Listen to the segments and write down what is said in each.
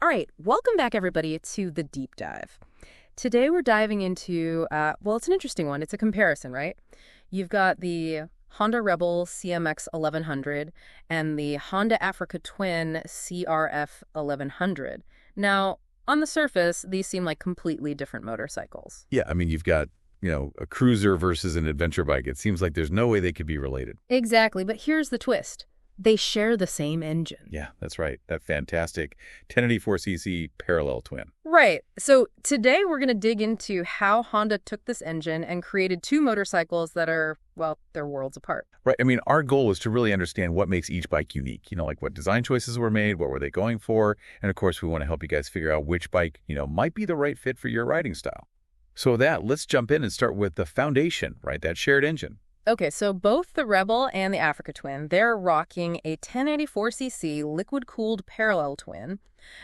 All right, welcome back, everybody, to the deep dive. Today we're diving into, well, it's an interesting one. It's a comparison, right? You've got the Honda Rebel CMX1100 and the Honda Africa Twin CRF1100. Now, on the surface, these seem like completely different motorcycles. Yeah, I mean, you've got, a cruiser versus an adventure bike. It seems like there's no way they could be related. Exactly, but here's the twist. They share the same engine. Yeah, that's right. That fantastic 1084cc parallel twin. Right. So today we're going to dig into how Honda took this engine and created two motorcycles that are, well, they're worlds apart. Right. I mean, our goal is to really understand what makes each bike unique. Like what design choices were made, what were they going for? And of course, we want to help you guys figure out which bike, might be the right fit for your riding style. So with that, let's jump in and start with the foundation, right? That shared engine. Okay, so both the Rebel and the Africa Twin, they're rocking a 1084cc liquid-cooled parallel twin.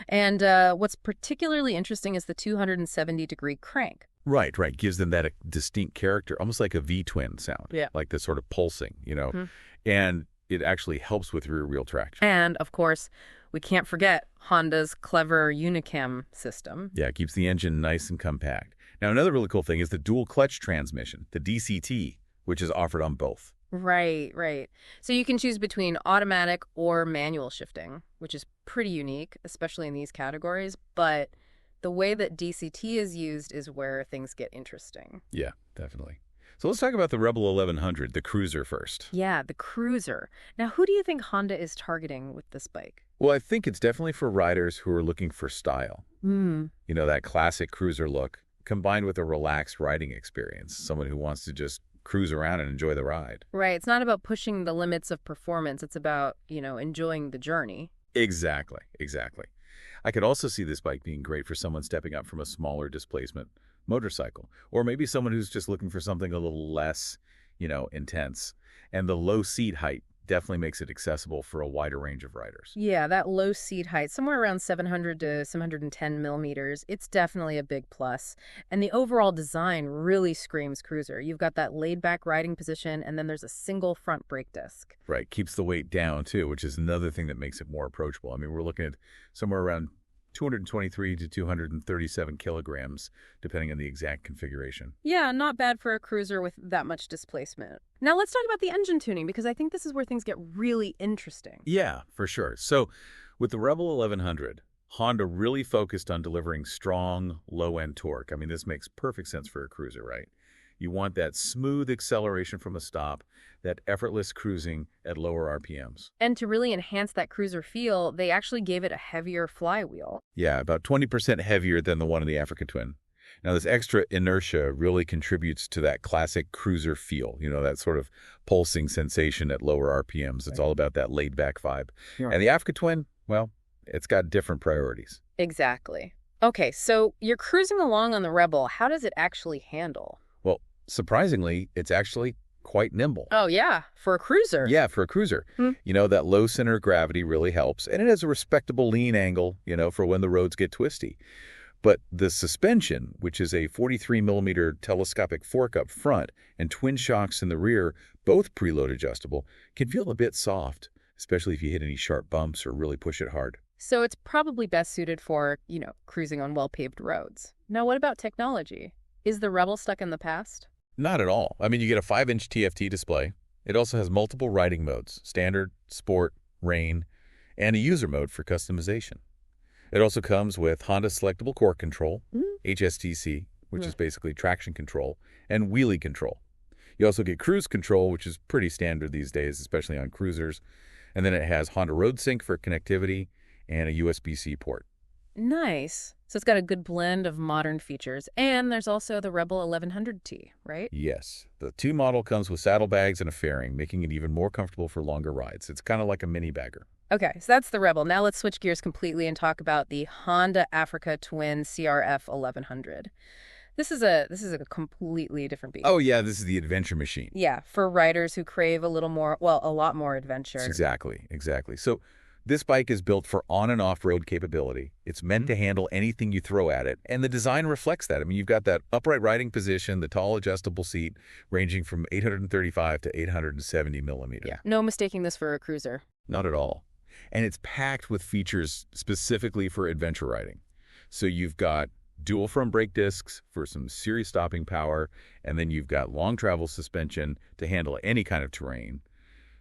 And what's particularly interesting is the 270-degree crank. Right. Gives them that distinct character, almost like a V-twin sound. Yeah. Like the sort of pulsing, And it actually helps with rear-wheel traction. And, of course, we can't forget Honda's clever Unicam system. Yeah, it keeps the engine nice and compact. Now, another really cool thing is the dual-clutch transmission, the DCT, which is offered on both. Right. So you can choose between automatic or manual shifting, which is pretty unique, especially in these categories. But the way that DCT is used is where things get interesting. Yeah, definitely. So let's talk about the Rebel 1100, the cruiser first. Yeah, the cruiser. Now, who do you think Honda is targeting with this bike? Well, I think it's definitely for riders who are looking for style. That classic cruiser look combined with a relaxed riding experience, someone who wants to just cruise around and enjoy the ride. Right. It's not about pushing the limits of performance. It's about, enjoying the journey. Exactly. I could also see this bike being great for someone stepping up from a smaller displacement motorcycle, or maybe someone who's just looking for something a little less, intense. And the low seat height definitely makes it accessible for a wider range of riders. Yeah, that low seat height, somewhere around 700 to 710 millimeters, it's definitely a big plus. And the overall design really screams cruiser. You've got that laid-back riding position, and then there's a single front brake disc. Right, keeps the weight down, too, which is another thing that makes it more approachable. I mean, we're looking at somewhere around 223 to 237 kilograms, depending on the exact configuration. Yeah, not bad for a cruiser with that much displacement. Now let's talk about the engine tuning, because I think this is where things get really interesting. Yeah, for sure. So with the Rebel 1100, Honda really focused on delivering strong, low-end torque. I mean, this makes perfect sense for a cruiser, right? You want that smooth acceleration from a stop, that effortless cruising at lower RPMs. And to really enhance that cruiser feel, they actually gave it a heavier flywheel. Yeah, about 20% heavier than the one in the Africa Twin. Now, this extra inertia really contributes to that classic cruiser feel, that sort of pulsing sensation at lower RPMs. It's all about that laid-back vibe. Yeah. And the Africa Twin, well, it's got different priorities. Exactly. Okay, so you're cruising along on the Rebel. How does it actually handle? Well, surprisingly, it's actually quite nimble. Oh, yeah, for a cruiser. Yeah, for a cruiser. That low center of gravity really helps. And it has a respectable lean angle, for when the roads get twisty. But the suspension, which is a 43-millimeter telescopic fork up front and twin shocks in the rear, both preload adjustable, can feel a bit soft, especially if you hit any sharp bumps or really push it hard. So it's probably best suited for, cruising on well-paved roads. Now, what about technology? Is the Rebel stuck in the past? Not at all. I mean, you get a 5-inch TFT display. It also has multiple riding modes, standard, sport, rain, and a user mode for customization. It also comes with Honda Selectable Core Control, HSTC, which is basically traction control, and wheelie control. You also get cruise control, which is pretty standard these days, especially on cruisers. And then it has Honda Road Sync for connectivity and a USB-C port. Nice. So it's got a good blend of modern features. And there's also the Rebel 1100T, right? Yes. The 2 model comes with saddlebags and a fairing, making it even more comfortable for longer rides. It's kind of like a mini bagger. Okay, so that's the Rebel. Now let's switch gears completely and talk about the Honda Africa Twin CRF1100. This is a completely different beast. Oh, yeah, this is the adventure machine. Yeah, for riders who crave a lot more adventure. Exactly. So this bike is built for on- and off-road capability. It's meant to handle anything you throw at it, and the design reflects that. I mean, you've got that upright riding position, the tall adjustable seat, ranging from 835 to 870 millimeters. Yeah, no mistaking this for a cruiser. Not at all. And it's packed with features specifically for adventure riding. So you've got dual front brake discs for some serious stopping power, and then you've got long travel suspension to handle any kind of terrain.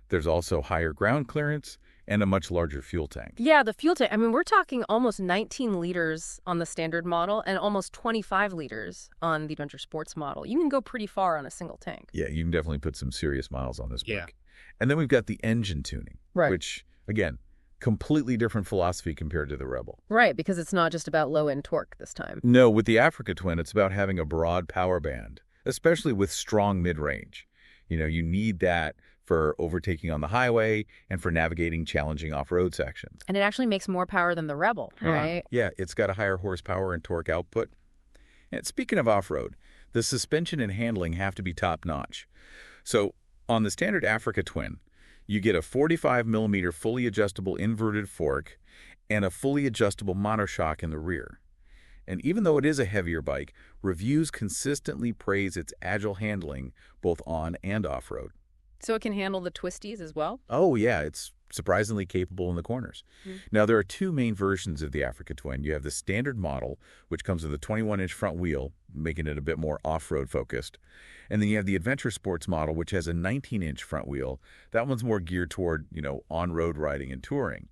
There's also higher ground clearance and a much larger fuel tank. Yeah, the fuel tank. I mean, we're talking almost 19 liters on the standard model and almost 25 liters on the Adventure Sports model. You can go pretty far on a single tank. Yeah, you can definitely put some serious miles on this Yeah. bike. And then we've got the engine tuning, Right. which, again, completely different philosophy compared to the Rebel. Right, because it's not just about low-end torque this time. No, with the Africa Twin, it's about having a broad power band, especially with strong mid-range. You need that for overtaking on the highway and for navigating challenging off-road sections. And it actually makes more power than the Rebel, right? Yeah, it's got a higher horsepower and torque output. And speaking of off-road, the suspension and handling have to be top-notch. So on the standard Africa Twin, you get a 45mm fully adjustable inverted fork and a fully adjustable monoshock in the rear. And even though it is a heavier bike, reviews consistently praise its agile handling both on and off-road. So it can handle the twisties as well? Oh, yeah, it's surprisingly capable in the corners. Now, there are two main versions of the Africa Twin. You have the standard model, which comes with a 21-inch front wheel, making it a bit more off-road focused. And then you have the Adventure Sports model, which has a 19-inch front wheel. That one's more geared toward, on-road riding and touring.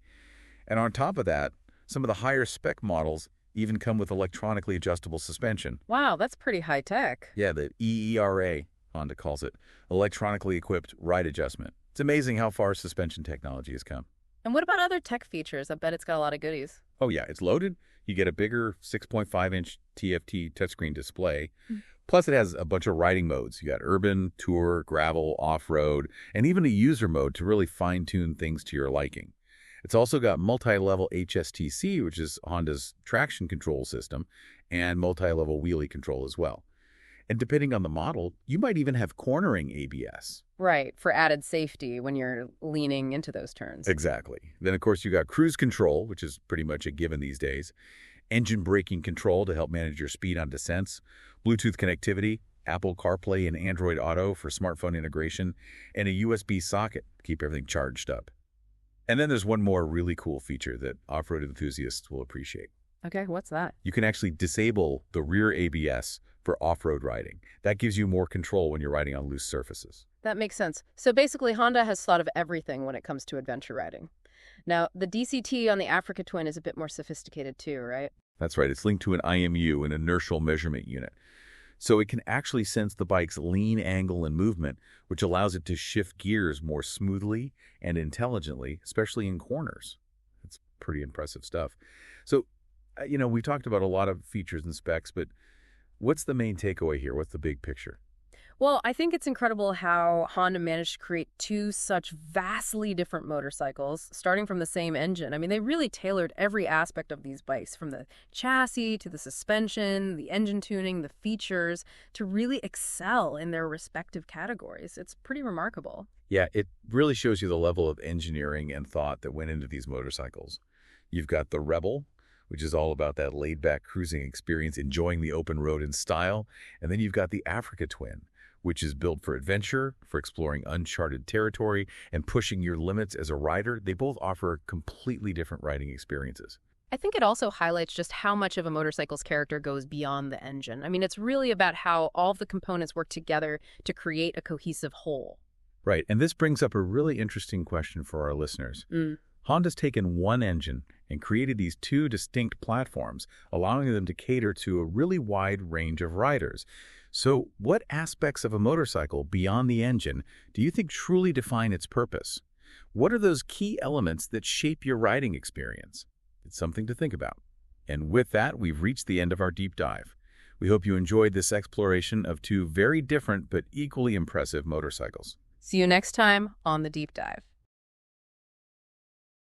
And on top of that, some of the higher spec models even come with electronically adjustable suspension. Wow, that's pretty high-tech. Yeah, the EERA, Honda calls it, electronically equipped ride adjustment. It's amazing how far suspension technology has come. And what about other tech features? I bet it's got a lot of goodies. Oh, yeah, it's loaded. You get a bigger 6.5-inch TFT touchscreen display. Plus, it has a bunch of riding modes. You got urban, tour, gravel, off-road, and even a user mode to really fine-tune things to your liking. It's also got multi-level HSTC, which is Honda's traction control system, and multi-level wheelie control as well. And depending on the model, you might even have cornering ABS. Right, for added safety when you're leaning into those turns. Exactly. Then, of course, you got cruise control, which is pretty much a given these days, engine braking control to help manage your speed on descents, Bluetooth connectivity, Apple CarPlay and Android Auto for smartphone integration, and a USB socket to keep everything charged up. And then there's one more really cool feature that off-road enthusiasts will appreciate. Okay, what's that? You can actually disable the rear ABS for off-road riding. That gives you more control when you're riding on loose surfaces. That makes sense. So basically, Honda has thought of everything when it comes to adventure riding. Now, the DCT on the Africa Twin is a bit more sophisticated too, right? That's right. It's linked to an IMU, an inertial measurement unit. So it can actually sense the bike's lean angle and movement, which allows it to shift gears more smoothly and intelligently, especially in corners. It's pretty impressive stuff. So, we talked about a lot of features and specs, but what's the main takeaway here? What's the big picture? Well, I think it's incredible how Honda managed to create two such vastly different motorcycles, starting from the same engine. I mean, they really tailored every aspect of these bikes, from the chassis to the suspension, the engine tuning, the features, to really excel in their respective categories. It's pretty remarkable. Yeah, it really shows you the level of engineering and thought that went into these motorcycles. You've got the Rebel, which is all about that laid-back cruising experience, enjoying the open road in style. And then you've got the Africa Twin, which is built for adventure, for exploring uncharted territory, and pushing your limits as a rider. They both offer completely different riding experiences. I think it also highlights just how much of a motorcycle's character goes beyond the engine. I mean, it's really about how all of the components work together to create a cohesive whole. Right, and this brings up a really interesting question for our listeners. Honda's taken one engine and created these two distinct platforms, allowing them to cater to a really wide range of riders. So what aspects of a motorcycle beyond the engine do you think truly define its purpose? What are those key elements that shape your riding experience? It's something to think about. And with that, we've reached the end of our deep dive. We hope you enjoyed this exploration of two very different but equally impressive motorcycles. See you next time on The Deep Dive.